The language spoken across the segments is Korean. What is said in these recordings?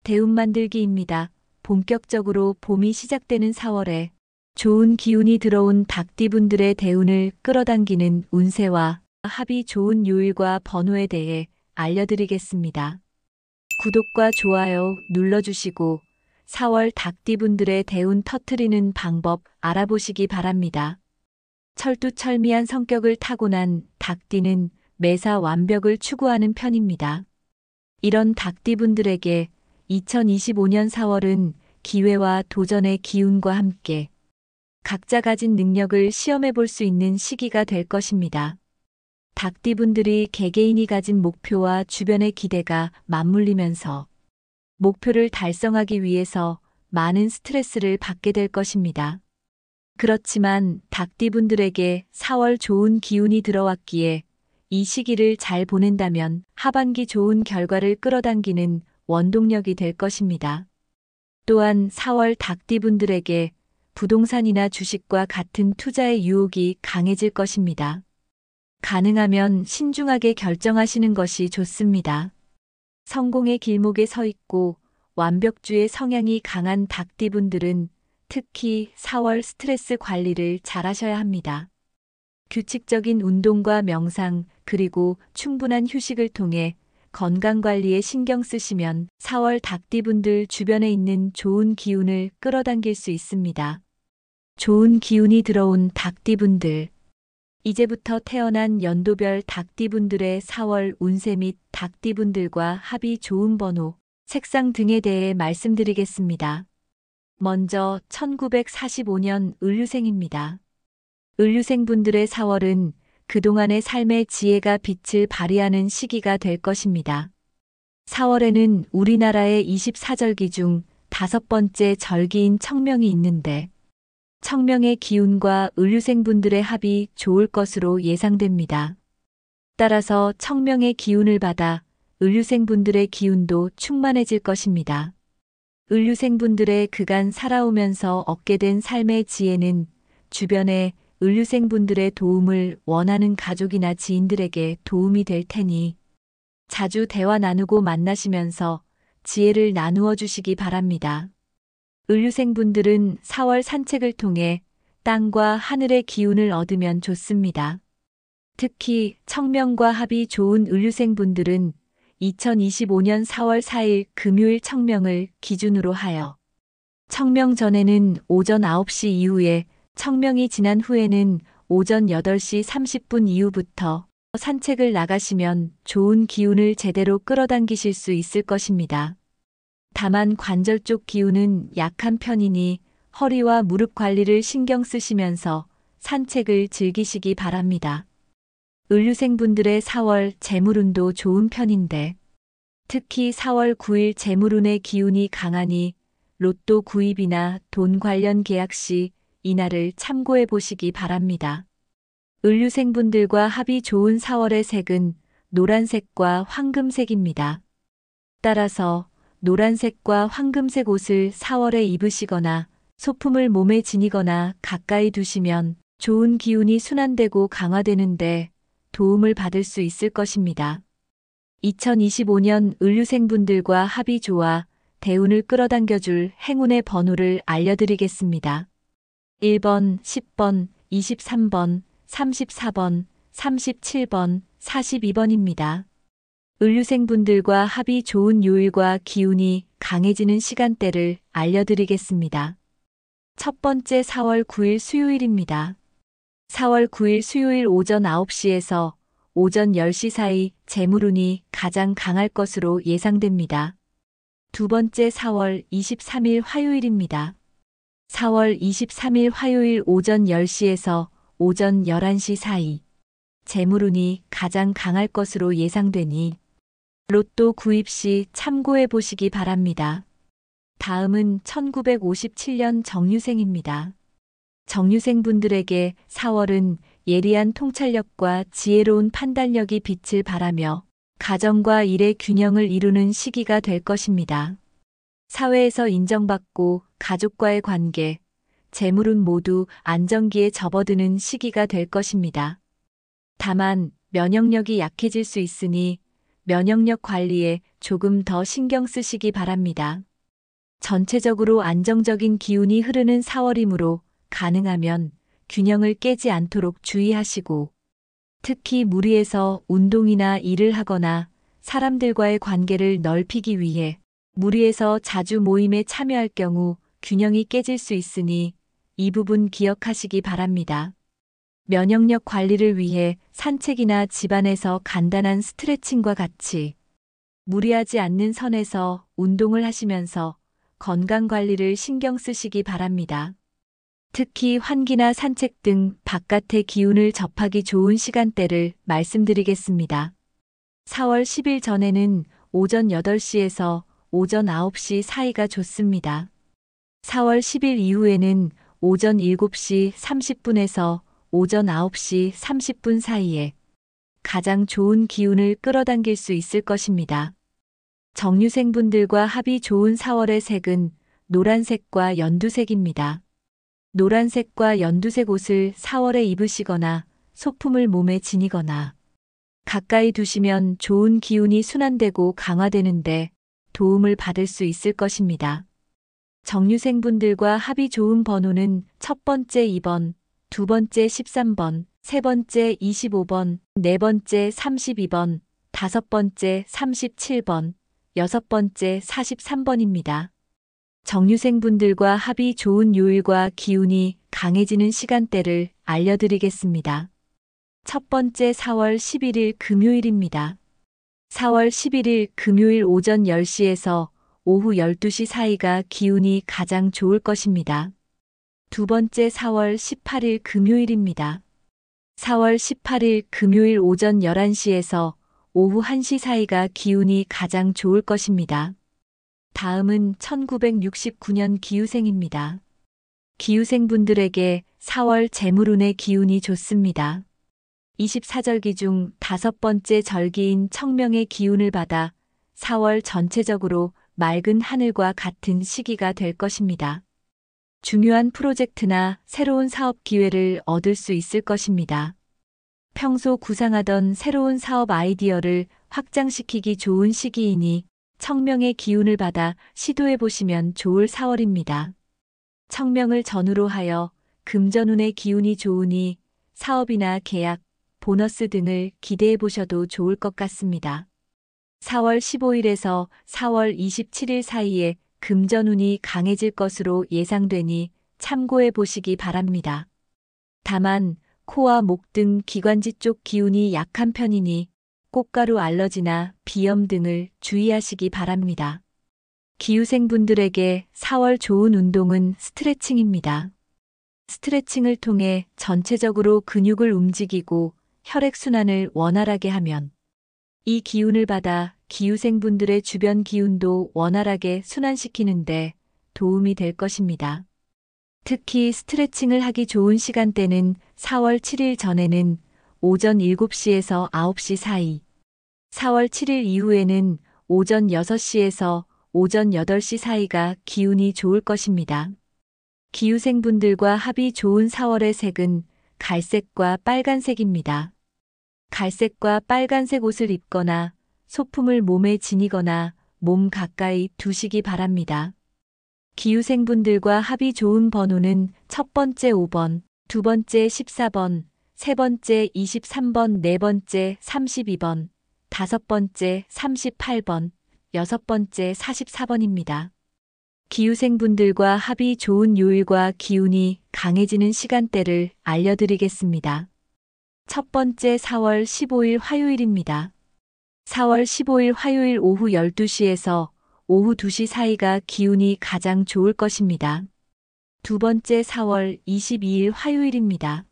대운 만들기입니다. 본격적으로 봄이 시작되는 4월에 좋은 기운이 들어온 닭띠분들의 대운을 끌어당기는 운세와 합이 좋은 요일과 번호에 대해 알려드리겠습니다. 구독과 좋아요 눌러주시고 4월 닭띠분들의 대운 터트리는 방법 알아보시기 바랍니다. 철두철미한 성격을 타고난 닭띠는 매사 완벽을 추구하는 편입니다. 이런 닭띠분들에게 2025년 4월은 기회와 도전의 기운과 함께 각자 가진 능력을 시험해 볼 수 있는 시기가 될 것입니다. 닭띠분들이 개개인이 가진 목표와 주변의 기대가 맞물리면서 목표를 달성하기 위해서 많은 스트레스를 받게 될 것입니다. 그렇지만 닭띠분들에게 4월 좋은 기운이 들어왔기에 이 시기를 잘 보낸다면 하반기 좋은 결과를 끌어당기는 원동력이 될 것입니다. 또한 4월 닭띠분들에게 부동산이나 주식과 같은 투자의 유혹이 강해질 것입니다. 가능하면 신중하게 결정하시는 것이 좋습니다. 성공의 길목에 서 있고 완벽주의 성향이 강한 닭띠분들은 특히 4월 스트레스 관리를 잘하셔야 합니다. 규칙적인 운동과 명상 그리고 충분한 휴식을 통해 건강관리에 신경 쓰시면 4월 닭띠분들 주변에 있는 좋은 기운을 끌어당길 수 있습니다. 좋은 기운이 들어온 닭띠분들. 이제부터 태어난 연도별 닭띠분들의 4월 운세 및 닭띠분들과 합이 좋은 번호, 색상 등에 대해 말씀드리겠습니다. 먼저 1945년 을류생입니다. 을류생분들의 4월은 그동안의 삶의 지혜가 빛을 발휘하는 시기가 될 것입니다. 4월에는 우리나라의 24절기 중 5번째 절기인 청명이 있는데 청명의 기운과 을류생분들의 합이 좋을 것으로 예상됩니다. 따라서 청명의 기운을 받아 을류생분들의 기운도 충만해질 것입니다. 을류생분들의 그간 살아오면서 얻게 된 삶의 지혜는 주변에 을류생분들의 도움을 원하는 가족이나 지인들에게 도움이 될 테니 자주 대화 나누고 만나시면서 지혜를 나누어 주시기 바랍니다. 을류생분들은 4월 산책을 통해 땅과 하늘의 기운을 얻으면 좋습니다. 특히 청명과 합이 좋은 을류생분들은 2025년 4월 4일 금요일 청명을 기준으로 하여 청명 전에는 오전 9시 이후에 청명이 지난 후에는 오전 8시 30분 이후부터 산책을 나가시면 좋은 기운을 제대로 끌어당기실 수 있을 것입니다. 다만 관절 쪽 기운은 약한 편이니 허리와 무릎 관리를 신경 쓰시면서 산책을 즐기시기 바랍니다. 을류생분들의 4월 재물운도 좋은 편인데 특히 4월 9일 재물운의 기운이 강하니 로또 구입이나 돈 관련 계약 시 이날을 참고해 보시기 바랍니다. 을류생분들과 합이 좋은 4월의 색은 노란색과 황금색입니다. 따라서 노란색과 황금색 옷을 4월에 입으시거나 소품을 몸에 지니거나 가까이 두시면 좋은 기운이 순환되고 강화되는데 도움을 받을 수 있을 것입니다. 2025년 을류생분들과 합이 좋아 대운을 끌어당겨줄 행운의 번호를 알려드리겠습니다. 1번, 10번, 23번, 34번, 37번, 42번입니다. 을류생분들과 합이 좋은 요일과 기운이 강해지는 시간대를 알려드리겠습니다. 첫 번째 4월 9일 수요일입니다. 4월 9일 수요일 오전 9시에서 오전 10시 사이 재물운이 가장 강할 것으로 예상됩니다. 두 번째 4월 23일 화요일입니다. 4월 23일 화요일 오전 10시에서 오전 11시 사이 재물운이 가장 강할 것으로 예상되니 로또 구입 시 참고해 보시기 바랍니다. 다음은 1957년 정유생입니다. 정유생분들에게 4월은 예리한 통찰력과 지혜로운 판단력이 빛을 발하며 가정과 일의 균형을 이루는 시기가 될 것입니다. 사회에서 인정받고 가족과의 관계, 재물운 모두 안정기에 접어드는 시기가 될 것입니다. 다만 면역력이 약해질 수 있으니 면역력 관리에 조금 더 신경 쓰시기 바랍니다. 전체적으로 안정적인 기운이 흐르는 4월이므로 가능하면 균형을 깨지 않도록 주의하시고, 특히 무리해서 운동이나 일을 하거나 사람들과의 관계를 넓히기 위해 무리해서 자주 모임에 참여할 경우 균형이 깨질 수 있으니 이 부분 기억하시기 바랍니다. 면역력 관리를 위해 산책이나 집안에서 간단한 스트레칭과 같이 무리하지 않는 선에서 운동을 하시면서 건강 관리를 신경 쓰시기 바랍니다. 특히 환기나 산책 등 바깥의 기운을 접하기 좋은 시간대를 말씀드리겠습니다. 4월 10일 전에는 오전 8시에서 오전 9시 사이가 좋습니다. 4월 10일 이후에는 오전 7시 30분에서 오전 9시 30분 사이에 가장 좋은 기운을 끌어당길 수 있을 것입니다. 정유생분들과 합이 좋은 4월의 색은 노란색과 연두색입니다. 노란색과 연두색 옷을 4월에 입으시거나 소품을 몸에 지니거나 가까이 두시면 좋은 기운이 순환되고 강화되는데 도움을 받을 수 있을 것입니다. 정유생분들과 합이 좋은 번호는 첫 번째 2번, 두 번째 13번, 세 번째 25번, 네 번째 32번, 다섯 번째 37번, 여섯 번째 43번입니다. 정유생분들과 합이 좋은 요일과 기운이 강해지는 시간대를 알려드리겠습니다. 첫 번째 4월 11일 금요일입니다. 4월 11일 금요일 오전 10시에서 오후 12시 사이가 기운이 가장 좋을 것입니다. 두 번째 4월 18일 금요일입니다. 4월 18일 금요일 오전 11시에서 오후 1시 사이가 기운이 가장 좋을 것입니다. 다음은 1969년 기우생입니다. 기우생분들에게 4월 재물운의 기운이 좋습니다. 24절기 중 다섯 번째 절기인 청명의 기운을 받아 4월 전체적으로 맑은 하늘과 같은 시기가 될 것입니다. 중요한 프로젝트나 새로운 사업 기회를 얻을 수 있을 것입니다. 평소 구상하던 새로운 사업 아이디어를 확장시키기 좋은 시기이니 청명의 기운을 받아 시도해 보시면 좋을 4월입니다. 청명을 전후로 하여 금전운의 기운이 좋으니 사업이나 계약, 보너스 등을 기대해 보셔도 좋을 것 같습니다. 4월 15일에서 4월 27일 사이에 금전운이 강해질 것으로 예상되니 참고해 보시기 바랍니다. 다만 코와 목 등 기관지 쪽 기운이 약한 편이니 꽃가루 알러지나 비염 등을 주의하시기 바랍니다. 기후생분들에게 4월 좋은 운동은 스트레칭입니다. 스트레칭을 통해 전체적으로 근육을 움직이고 혈액순환을 원활하게 하면 이 기운을 받아 기후생분들의 주변 기운도 원활하게 순환시키는데 도움이 될 것입니다. 특히 스트레칭을 하기 좋은 시간대는 4월 7일 전에는 오전 7시에서 9시 사이, 4월 7일 이후에는 오전 6시에서 오전 8시 사이가 기운이 좋을 것입니다. 기후생분들과 합이 좋은 4월의 색은 갈색과 빨간색입니다. 갈색과 빨간색 옷을 입거나 소품을 몸에 지니거나 몸 가까이 두시기 바랍니다. 기후생분들과 합이 좋은 번호는 첫 번째 5번, 두 번째 14번, 세 번째 23번, 네 번째 32번, 다섯 번째 38번, 여섯 번째 44번입니다. 기후생분들과 합이 좋은 요일과 기운이 강해지는 시간대를 알려드리겠습니다. 첫 번째 4월 15일 화요일입니다. 4월 15일 화요일 오후 12시에서 오후 2시 사이가 기운이 가장 좋을 것입니다. 두 번째 4월 22일 화요일입니다.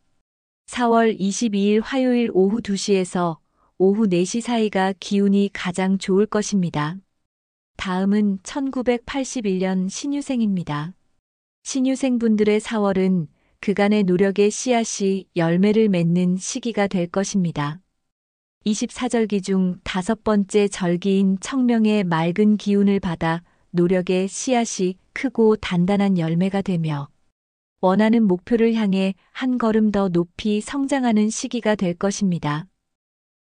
4월 22일 화요일 오후 2시에서 오후 4시 사이가 기운이 가장 좋을 것입니다. 다음은 1981년 신유생입니다. 신유생분들의 4월은 그간의 노력의 씨앗이 열매를 맺는 시기가 될 것입니다. 24절기 중 다섯 번째 절기인 청명의 맑은 기운을 받아 노력의 씨앗이 크고 단단한 열매가 되며 원하는 목표를 향해 한 걸음 더 높이 성장하는 시기가 될 것입니다.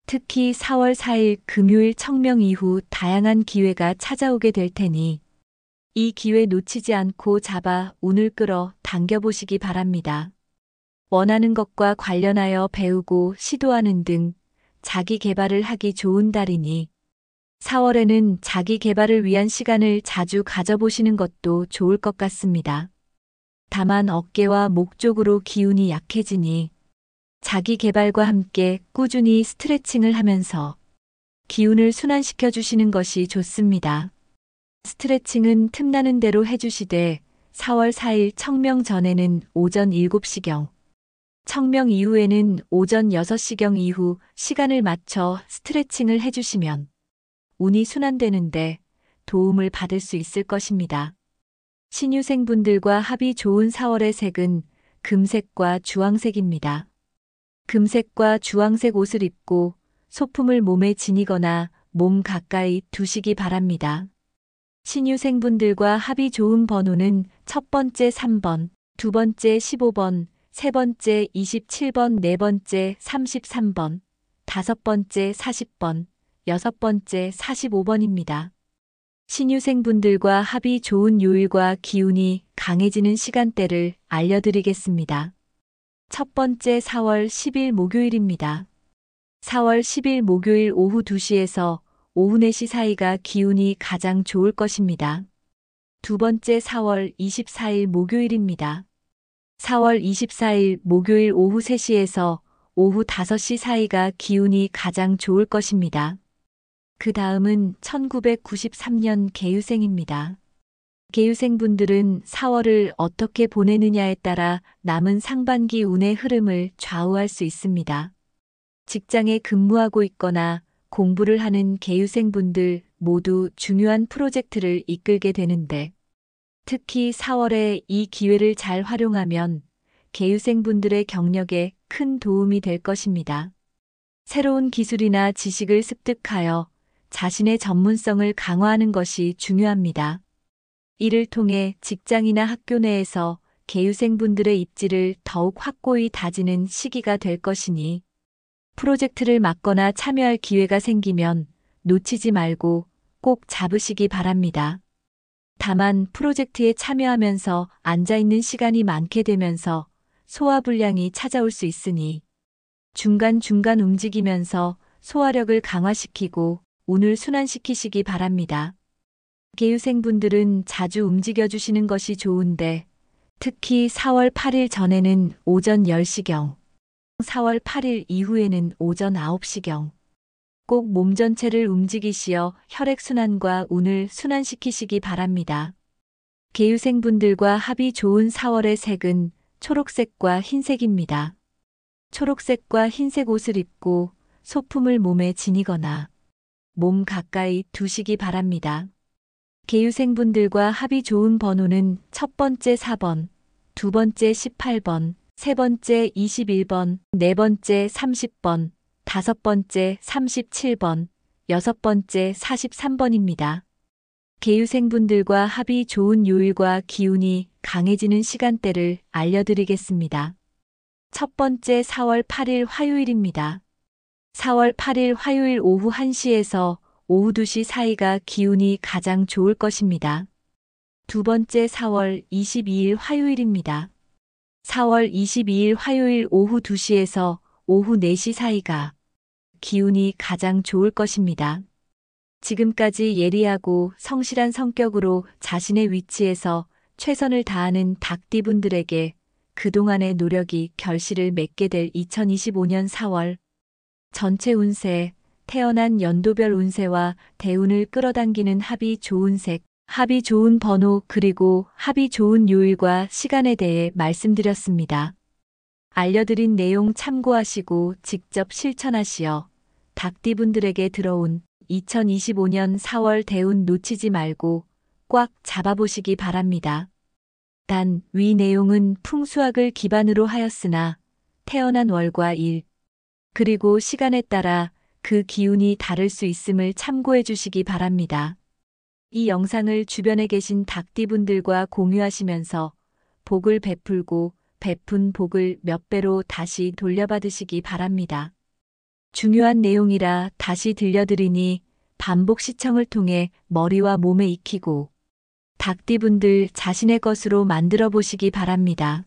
특히 4월 4일 금요일 청명 이후 다양한 기회가 찾아오게 될 테니 이 기회 놓치지 않고 잡아 운을 끌어 당겨보시기 바랍니다. 원하는 것과 관련하여 배우고 시도하는 등 자기 개발을 하기 좋은 달이니 4월에는 자기 개발을 위한 시간을 자주 가져보시는 것도 좋을 것 같습니다. 다만 어깨와 목 쪽으로 기운이 약해지니 자기 개발과 함께 꾸준히 스트레칭을 하면서 기운을 순환시켜 주시는 것이 좋습니다. 스트레칭은 틈나는 대로 해주시되 4월 4일 청명 전에는 오전 7시경, 청명 이후에는 오전 6시경 이후 시간을 맞춰 스트레칭을 해주시면 운이 순환되는데 도움을 받을 수 있을 것입니다. 신유생분들과 합이 좋은 4월의 색은 금색과 주황색입니다. 금색과 주황색 옷을 입고 소품을 몸에 지니거나 몸 가까이 두시기 바랍니다. 신유생분들과 합이 좋은 번호는 첫 번째 3번, 두 번째 15번, 세 번째 27번, 네 번째 33번, 다섯 번째 40번, 여섯 번째 45번입니다. 신유생분들과 합이 좋은 요일과 기운이 강해지는 시간대를 알려드리겠습니다. 첫 번째 4월 10일 목요일입니다. 4월 10일 목요일 오후 2시에서 오후 4시 사이가 기운이 가장 좋을 것입니다. 두 번째 4월 24일 목요일입니다. 4월 24일 목요일 오후 3시에서 오후 5시 사이가 기운이 가장 좋을 것입니다. 그 다음은 1993년 개유생입니다. 개유생분들은 4월을 어떻게 보내느냐에 따라 남은 상반기 운의 흐름을 좌우할 수 있습니다. 직장에 근무하고 있거나 공부를 하는 개유생분들 모두 중요한 프로젝트를 이끌게 되는데 특히 4월에 이 기회를 잘 활용하면 개유생분들의 경력에 큰 도움이 될 것입니다. 새로운 기술이나 지식을 습득하여 자신의 전문성을 강화하는 것이 중요합니다. 이를 통해 직장이나 학교 내에서 개유생분들의 입지를 더욱 확고히 다지는 시기가 될 것이니 프로젝트를 맡거나 참여할 기회가 생기면 놓치지 말고 꼭 잡으시기 바랍니다. 다만 프로젝트에 참여하면서 앉아있는 시간이 많게 되면서 소화불량이 찾아올 수 있으니 중간중간 움직이면서 소화력을 강화시키고 운을 순환시키시기 바랍니다. 개유생분들은 자주 움직여주시는 것이 좋은데 특히 4월 8일 전에는 오전 10시경, 4월 8일 이후에는 오전 9시경 꼭 몸 전체를 움직이시어 혈액순환과 운을 순환시키시기 바랍니다. 개유생분들과 합이 좋은 4월의 색은 초록색과 흰색입니다. 초록색과 흰색 옷을 입고 소품을 몸에 지니거나 몸 가까이 두시기 바랍니다. 개유생분들과 합이 좋은 번호는 첫 번째 4번, 두 번째 18번, 세 번째 21번, 네 번째 30번, 다섯 번째 37번, 여섯 번째 43번입니다. 개유생분들과 합이 좋은 요일과 기운이 강해지는 시간대를 알려드리겠습니다. 첫 번째 4월 8일 화요일입니다. 4월 8일 화요일 오후 1시에서 오후 2시 사이가 기운이 가장 좋을 것입니다. 두 번째 4월 22일 화요일입니다. 4월 22일 화요일 오후 2시에서 오후 4시 사이가 기운이 가장 좋을 것입니다. 지금까지 예리하고 성실한 성격으로 자신의 위치에서 최선을 다하는 닭띠분들에게 그동안의 노력이 결실을 맺게 될 2025년 4월 전체 운세, 태어난 연도별 운세와 대운을 끌어당기는 합이 좋은 색, 합이 좋은 번호 그리고 합이 좋은 요일과 시간에 대해 말씀드렸습니다. 알려드린 내용 참고하시고 직접 실천하시어 닭띠분들에게 들어온 2025년 4월 대운 놓치지 말고 꽉 잡아보시기 바랍니다. 단, 위 내용은 풍수학을 기반으로 하였으나 태어난 월과 일, 그리고 시간에 따라 그 기운이 다를 수 있음을 참고해 주시기 바랍니다. 이 영상을 주변에 계신 닭띠분들과 공유하시면서 복을 베풀고 베푼 복을 몇 배로 다시 돌려받으시기 바랍니다. 중요한 내용이라 다시 들려드리니 반복 시청을 통해 머리와 몸에 익히고 닭띠분들 자신의 것으로 만들어 보시기 바랍니다.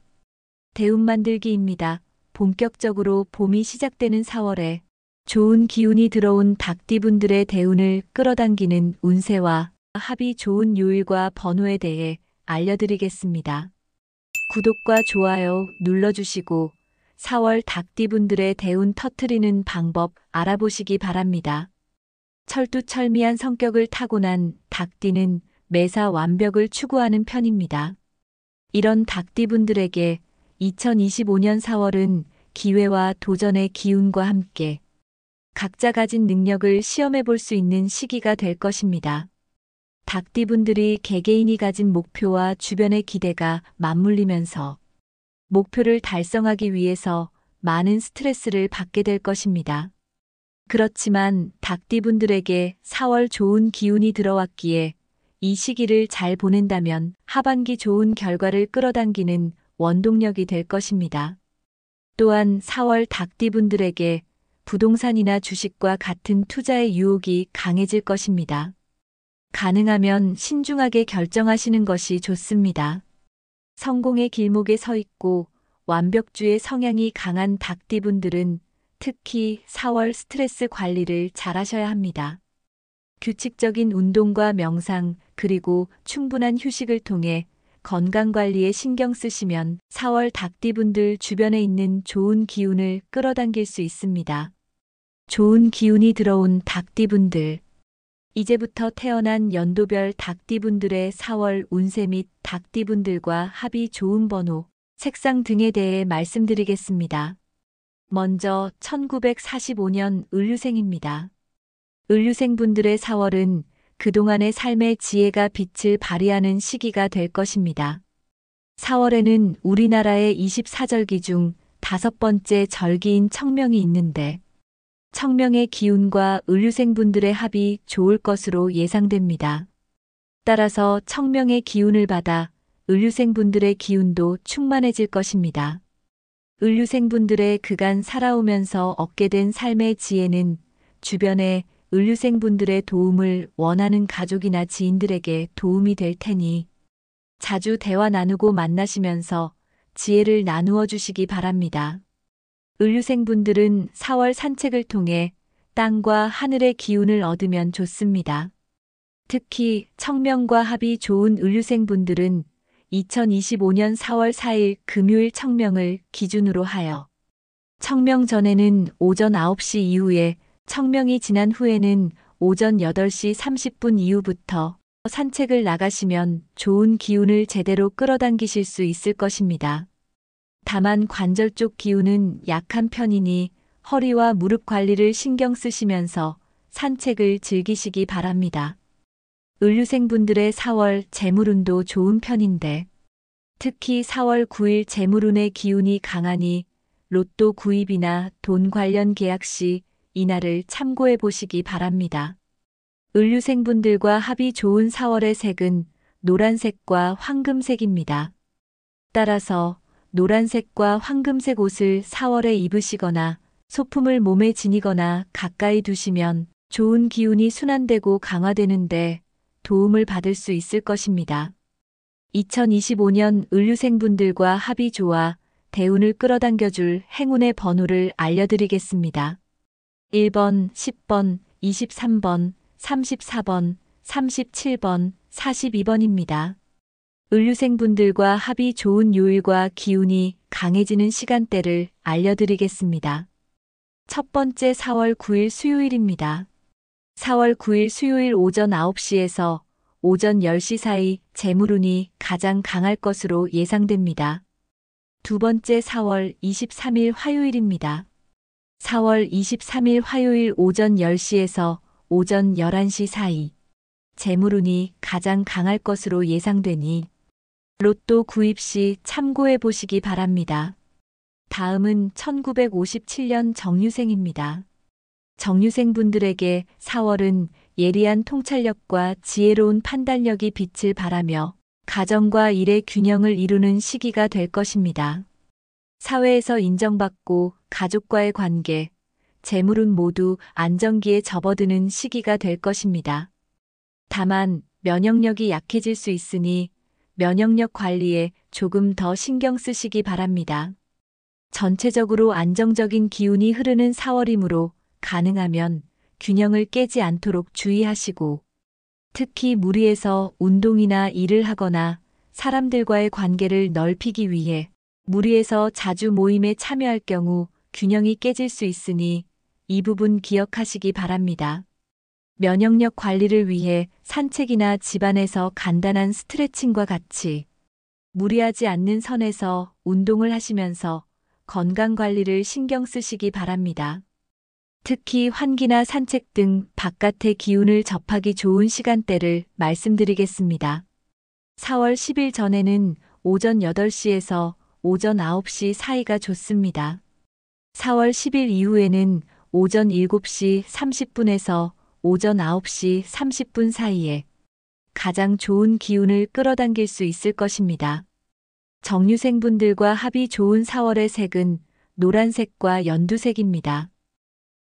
대운 만들기입니다. 본격적으로 봄이 시작되는 4월에 좋은 기운이 들어온 닭띠분들의 대운을 끌어당기는 운세와 합이 좋은 요일과 번호에 대해 알려드리겠습니다. 구독과 좋아요 눌러주시고 4월 닭띠분들의 대운 터트리는 방법 알아보시기 바랍니다. 철두철미한 성격을 타고난 닭띠는 매사 완벽을 추구하는 편입니다. 이런 닭띠분들에게 2025년 4월은 기회와 도전의 기운과 함께 각자 가진 능력을 시험해 볼 수 있는 시기가 될 것입니다. 닭띠분들이 개개인이 가진 목표와 주변의 기대가 맞물리면서 목표를 달성하기 위해서 많은 스트레스를 받게 될 것입니다. 그렇지만 닭띠분들에게 4월 좋은 기운이 들어왔기에 이 시기를 잘 보낸다면 하반기 좋은 결과를 끌어당기는 원동력이 될 것입니다. 또한 4월 닭띠분들에게 부동산이나 주식과 같은 투자의 유혹이 강해질 것입니다. 가능하면 신중하게 결정하시는 것이 좋습니다. 성공의 길목에 서 있고 완벽주의 성향이 강한 닭띠분들은 특히 4월 스트레스 관리를 잘하셔야 합니다. 규칙적인 운동과 명상 그리고 충분한 휴식을 통해 건강관리에 신경 쓰시면 4월 닭띠분들 주변에 있는 좋은 기운을 끌어당길 수 있습니다. 좋은 기운이 들어온 닭띠분들. 이제부터 태어난 연도별 닭띠분들의 4월 운세 및 닭띠분들과 합이 좋은 번호, 색상 등에 대해 말씀드리겠습니다. 먼저 1945년 을류생입니다. 을류생분들의 4월은 그동안의 삶의 지혜가 빛을 발휘하는 시기가 될 것입니다. 4월에는 우리나라의 24절기 중 5번째 절기인 청명이 있는데 청명의 기운과 을류생분들의 합이 좋을 것으로 예상됩니다. 따라서 청명의 기운을 받아 을류생분들의 기운도 충만해질 것입니다. 을류생분들의 그간 살아오면서 얻게 된 삶의 지혜는 주변에 을류생분들의 도움을 원하는 가족이나 지인들에게 도움이 될 테니 자주 대화 나누고 만나시면서 지혜를 나누어 주시기 바랍니다. 을류생분들은 4월 산책을 통해 땅과 하늘의 기운을 얻으면 좋습니다. 특히 청명과 합이 좋은 을류생분들은 2025년 4월 4일 금요일 청명을 기준으로 하여 청명 전에는 오전 9시 이후에 청명이 지난 후에는 오전 8시 30분 이후부터 산책을 나가시면 좋은 기운을 제대로 끌어당기실 수 있을 것입니다. 다만 관절 쪽 기운은 약한 편이니 허리와 무릎 관리를 신경 쓰시면서 산책을 즐기시기 바랍니다. 을류생분들의 4월 재물운도 좋은 편인데 특히 4월 9일 재물운의 기운이 강하니 로또 구입이나 돈 관련 계약 시 이날을 참고해 보시기 바랍니다. 을류생분들과 합이 좋은 4월의 색은 노란색과 황금색입니다. 따라서 노란색과 황금색 옷을 4월에 입으시거나 소품을 몸에 지니거나 가까이 두시면 좋은 기운이 순환되고 강화되는데 도움을 받을 수 있을 것입니다. 2025년 을류생분들과 합이 좋아 대운을 끌어당겨줄 행운의 번호를 알려드리겠습니다. 1번, 10번, 23번, 34번, 37번, 42번입니다. 을류생분들과 합이 좋은 요일과 기운이 강해지는 시간대를 알려드리겠습니다. 첫 번째 4월 9일 수요일입니다. 4월 9일 수요일 오전 9시에서 오전 10시 사이 재물운이 가장 강할 것으로 예상됩니다. 두 번째 4월 23일 화요일입니다. 4월 23일 화요일 오전 10시에서 오전 11시 사이 재물운이 가장 강할 것으로 예상되니 로또 구입 시 참고해 보시기 바랍니다. 다음은 1957년 정유생입니다. 정유생분들에게 4월은 예리한 통찰력과 지혜로운 판단력이 빛을 발하며 가정과 일의 균형을 이루는 시기가 될 것입니다. 사회에서 인정받고 가족과의 관계, 재물은 모두 안정기에 접어드는 시기가 될 것입니다. 다만 면역력이 약해질 수 있으니 면역력 관리에 조금 더 신경 쓰시기 바랍니다. 전체적으로 안정적인 기운이 흐르는 4월이므로 가능하면 균형을 깨지 않도록 주의하시고, 특히 무리해서 운동이나 일을 하거나 사람들과의 관계를 넓히기 위해 무리해서 자주 모임에 참여할 경우 균형이 깨질 수 있으니 이 부분 기억하시기 바랍니다. 면역력 관리를 위해 산책이나 집안에서 간단한 스트레칭과 같이 무리하지 않는 선에서 운동을 하시면서 건강 관리를 신경 쓰시기 바랍니다. 특히 환기나 산책 등 바깥의 기운을 접하기 좋은 시간대를 말씀드리겠습니다. 4월 10일 전에는 오전 8시에서 오전 9시 사이가 좋습니다. 4월 10일 이후에는 오전 7시 30분에서 오전 9시 30분 사이에 가장 좋은 기운을 끌어당길 수 있을 것입니다. 정유생분들과 합이 좋은 4월의 색은 노란색과 연두색입니다.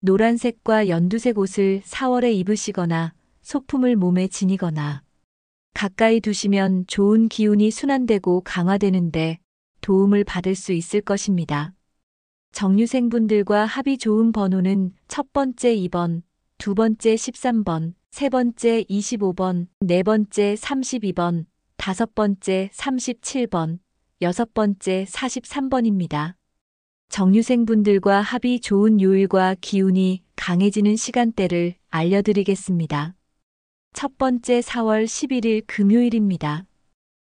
노란색과 연두색 옷을 4월에 입으시거나 소품을 몸에 지니거나 가까이 두시면 좋은 기운이 순환되고 강화되는데 도움을 받을 수 있을 것입니다. 정유생분들과 합이 좋은 번호는 첫 번째 2번, 두 번째 13번, 세 번째 25번, 네 번째 32번, 다섯 번째 37번, 여섯 번째 43번입니다. 정유생분들과 합이 좋은 요일과 기운이 강해지는 시간대를 알려드리겠습니다. 첫 번째 4월 11일 금요일입니다.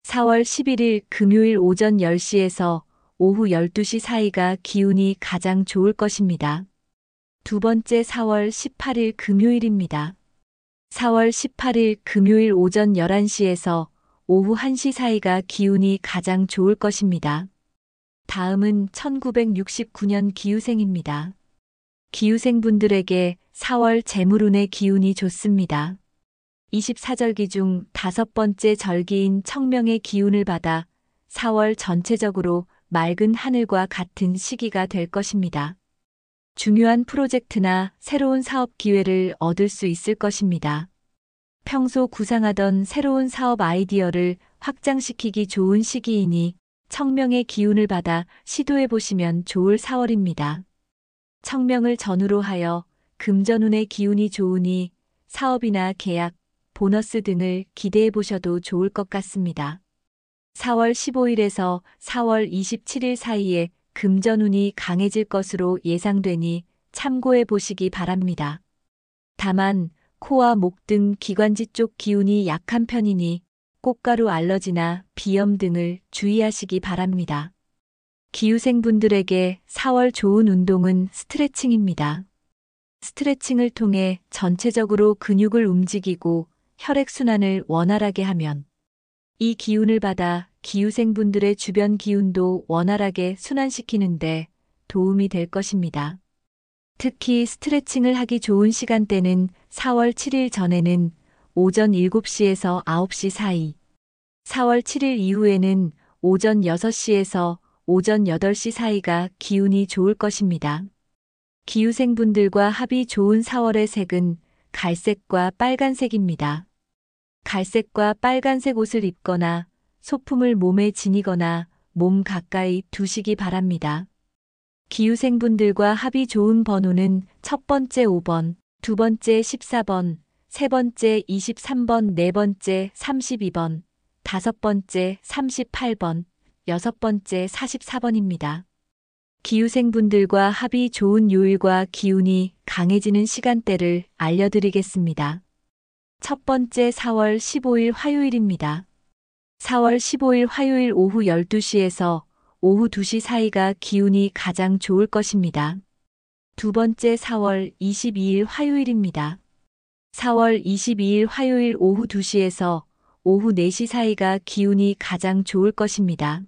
4월 11일 금요일 오전 10시에서 오후 12시 사이가 기운이 가장 좋을 것입니다. 두 번째 4월 18일 금요일입니다. 4월 18일 금요일 오전 11시에서 오후 1시 사이가 기운이 가장 좋을 것입니다. 다음은 1969년 기후생입니다. 기후생분들에게 4월 재물운의 기운이 좋습니다. 24절기 중 다섯 번째 절기인 청명의 기운을 받아 4월 전체적으로 맑은 하늘과 같은 시기가 될 것입니다. 중요한 프로젝트나 새로운 사업 기회를 얻을 수 있을 것입니다. 평소 구상하던 새로운 사업 아이디어를 확장시키기 좋은 시기이니 청명의 기운을 받아 시도해 보시면 좋을 4월입니다. 청명을 전후로 하여 금전운의 기운이 좋으니 사업이나 계약, 보너스 등을 기대해 보셔도 좋을 것 같습니다. 4월 15일에서 4월 27일 사이에 금전운이 강해질 것으로 예상되니 참고해 보시기 바랍니다. 다만 코와 목 등 기관지 쪽 기운이 약한 편이니 꽃가루 알러지나 비염 등을 주의하시기 바랍니다. 기후생분들에게 4월 좋은 운동은 스트레칭입니다. 스트레칭을 통해 전체적으로 근육을 움직이고 혈액순환을 원활하게 하면 이 기운을 받아 기후생분들의 주변 기운도 원활하게 순환시키는데 도움이 될 것입니다. 특히 스트레칭을 하기 좋은 시간대는 4월 7일 전에는 오전 7시에서 9시 사이, 4월 7일 이후에는 오전 6시에서 오전 8시 사이가 기운이 좋을 것입니다. 기후생분들과 합이 좋은 4월의 색은 갈색과 빨간색입니다. 갈색과 빨간색 옷을 입거나 소품을 몸에 지니거나 몸 가까이 두시기 바랍니다. 기후생분들과 합이 좋은 번호는 첫 번째 5번, 두 번째 14번, 세 번째 23번, 네 번째 32번, 다섯 번째 38번, 여섯 번째 44번입니다. 기후생분들과 합이 좋은 요일과 기운이 강해지는 시간대를 알려드리겠습니다. 첫 번째 4월 15일 화요일입니다. 4월 15일 화요일 오후 12시에서 오후 2시 사이가 기운이 가장 좋을 것입니다. 두 번째 4월 22일 화요일입니다. 4월 22일 화요일 오후 2시에서 오후 4시 사이가 기운이 가장 좋을 것입니다.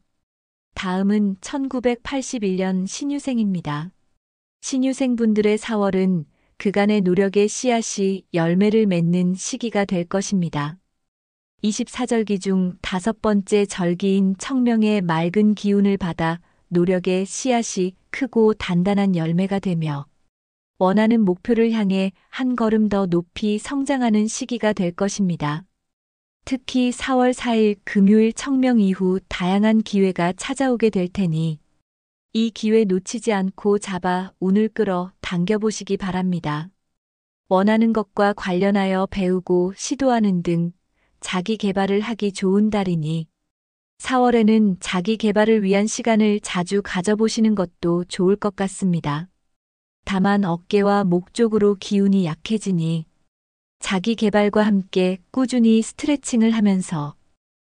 다음은 1981년 신유생입니다. 신유생분들의 4월은 그간의 노력의 씨앗이 열매를 맺는 시기가 될 것입니다. 24절기 중 다섯 번째 절기인 청명의 맑은 기운을 받아 노력의 씨앗이 크고 단단한 열매가 되며 원하는 목표를 향해 한 걸음 더 높이 성장하는 시기가 될 것입니다. 특히 4월 4일 금요일 청명 이후 다양한 기회가 찾아오게 될 테니 이 기회 놓치지 않고 잡아 운을 끌어 당겨보시기 바랍니다. 원하는 것과 관련하여 배우고 시도하는 등 자기 개발을 하기 좋은 달이니 4월에는 자기 개발을 위한 시간을 자주 가져보시는 것도 좋을 것 같습니다. 다만 어깨와 목 쪽으로 기운이 약해지니 자기 개발과 함께 꾸준히 스트레칭을 하면서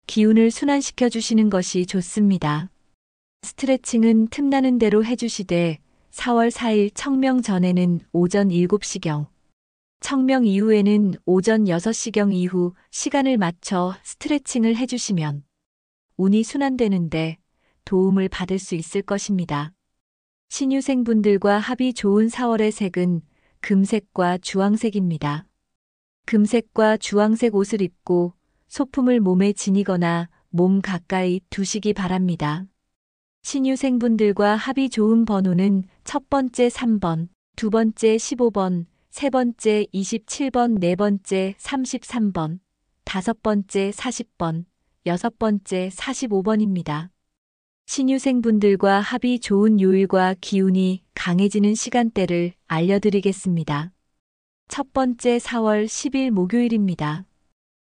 기운을 순환시켜 주시는 것이 좋습니다. 스트레칭은 틈나는 대로 해주시되 4월 4일 청명 전에는 오전 7시경, 청명 이후에는 오전 6시경 이후 시간을 맞춰 스트레칭을 해주시면 운이 순환되는데 도움을 받을 수 있을 것입니다. 신유생분들과 합이 좋은 4월의 색은 금색과 주황색입니다. 금색과 주황색 옷을 입고 소품을 몸에 지니거나 몸 가까이 두시기 바랍니다. 신유생분들과 합이 좋은 번호는 첫 번째 3번, 두 번째 15번, 세 번째 27번, 네 번째 33번, 다섯 번째 40번, 여섯 번째 45번입니다. 신유생분들과 합이 좋은 요일과 기운이 강해지는 시간대를 알려드리겠습니다. 첫 번째 4월 10일 목요일입니다.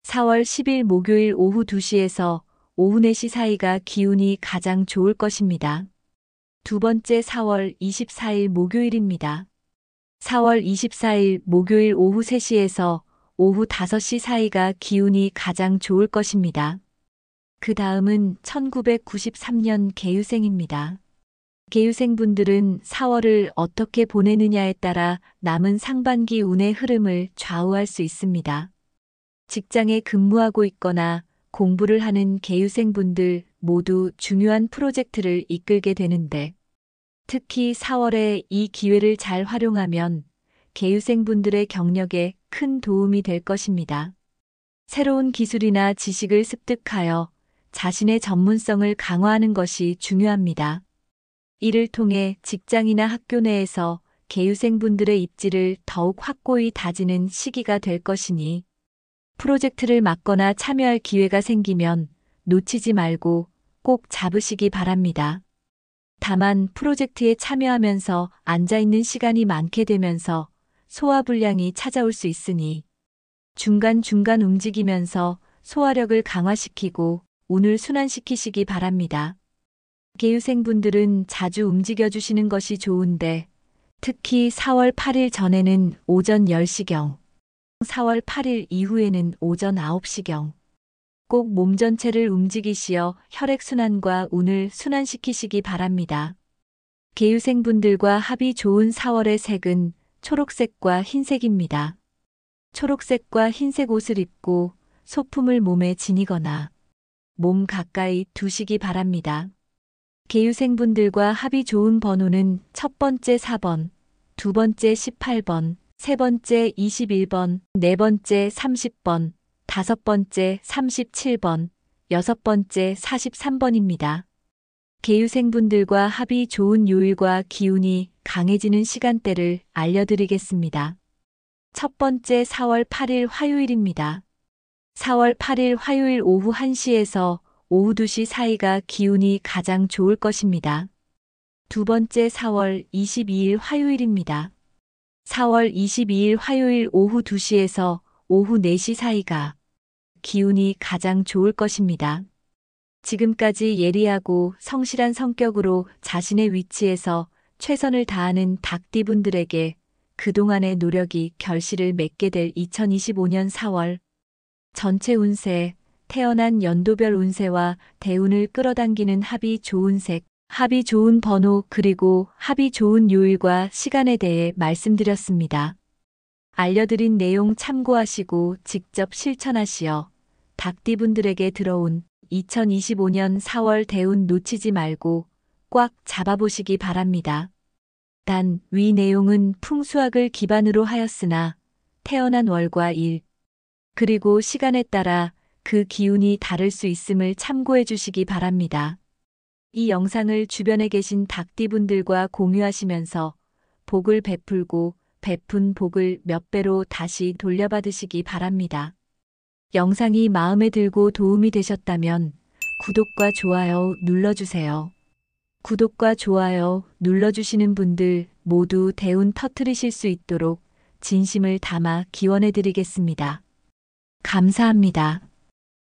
4월 10일 목요일 오후 2시에서 오후 4시 사이가 기운이 가장 좋을 것입니다. 두 번째 4월 24일 목요일입니다. 4월 24일 목요일 오후 3시에서 오후 5시 사이가 기운이 가장 좋을 것입니다. 그 다음은 1993년 개유생입니다. 개유생분들은 4월을 어떻게 보내느냐에 따라 남은 상반기 운의 흐름을 좌우할 수 있습니다. 직장에 근무하고 있거나 공부를 하는 개유생분들 모두 중요한 프로젝트를 이끌게 되는데 특히 4월에 이 기회를 잘 활용하면 개유생분들의 경력에 큰 도움이 될 것입니다. 새로운 기술이나 지식을 습득하여 자신의 전문성을 강화하는 것이 중요합니다. 이를 통해 직장이나 학교 내에서 개유생분들의 입지를 더욱 확고히 다지는 시기가 될 것이니 프로젝트를 맡거나 참여할 기회가 생기면 놓치지 말고 꼭 잡으시기 바랍니다. 다만 프로젝트에 참여하면서 앉아있는 시간이 많게 되면서 소화불량이 찾아올 수 있으니 중간중간 움직이면서 소화력을 강화시키고 운을 순환시키시기 바랍니다. 개유생분들은 자주 움직여주시는 것이 좋은데 특히 4월 8일 전에는 오전 10시경, 4월 8일 이후에는 오전 9시경 꼭 몸 전체를 움직이시어 혈액순환과 운을 순환시키시기 바랍니다. 개유생분들과 합이 좋은 4월의 색은 초록색과 흰색입니다. 초록색과 흰색 옷을 입고 소품을 몸에 지니거나 몸 가까이 두시기 바랍니다. 개유생분들과 합이 좋은 번호는 첫 번째 4번, 두 번째 18번, 세 번째 21번, 네 번째 30번, 다섯 번째 37번, 여섯 번째 43번입니다. 개유생분들과 합이 좋은 요일과 기운이 강해지는 시간대를 알려드리겠습니다. 첫 번째 4월 8일 화요일입니다. 4월 8일 화요일 오후 1시에서 오후 2시 사이가 기운이 가장 좋을 것입니다. 두 번째 4월 22일 화요일입니다. 4월 22일 화요일 오후 2시에서 오후 4시 사이가 기운이 가장 좋을 것입니다. 지금까지 예리하고 성실한 성격으로 자신의 위치에서 최선을 다하는 닭띠분들에게 그동안의 노력이 결실을 맺게 될 2025년 4월 전체 운세, 태어난 연도별 운세와 대운을 끌어당기는 합이 좋은 색, 합이 좋은 번호 그리고 합이 좋은 요일과 시간에 대해 말씀드렸습니다. 알려드린 내용 참고하시고 직접 실천하시어 닭띠분들에게 들어온 2025년 4월 대운 놓치지 말고 꽉 잡아보시기 바랍니다. 단, 위 내용은 풍수학을 기반으로 하였으나 태어난 월과 일, 그리고 시간에 따라 그 기운이 다를 수 있음을 참고해 주시기 바랍니다. 이 영상을 주변에 계신 닭띠분들과 공유하시면서 복을 베풀고 베푼 복을 몇 배로 다시 돌려받으시기 바랍니다. 영상이 마음에 들고 도움이 되셨다면 구독과 좋아요 눌러주세요. 구독과 좋아요 눌러주시는 분들 모두 대운 터뜨리실 수 있도록 진심을 담아 기원해 드리겠습니다. 감사합니다.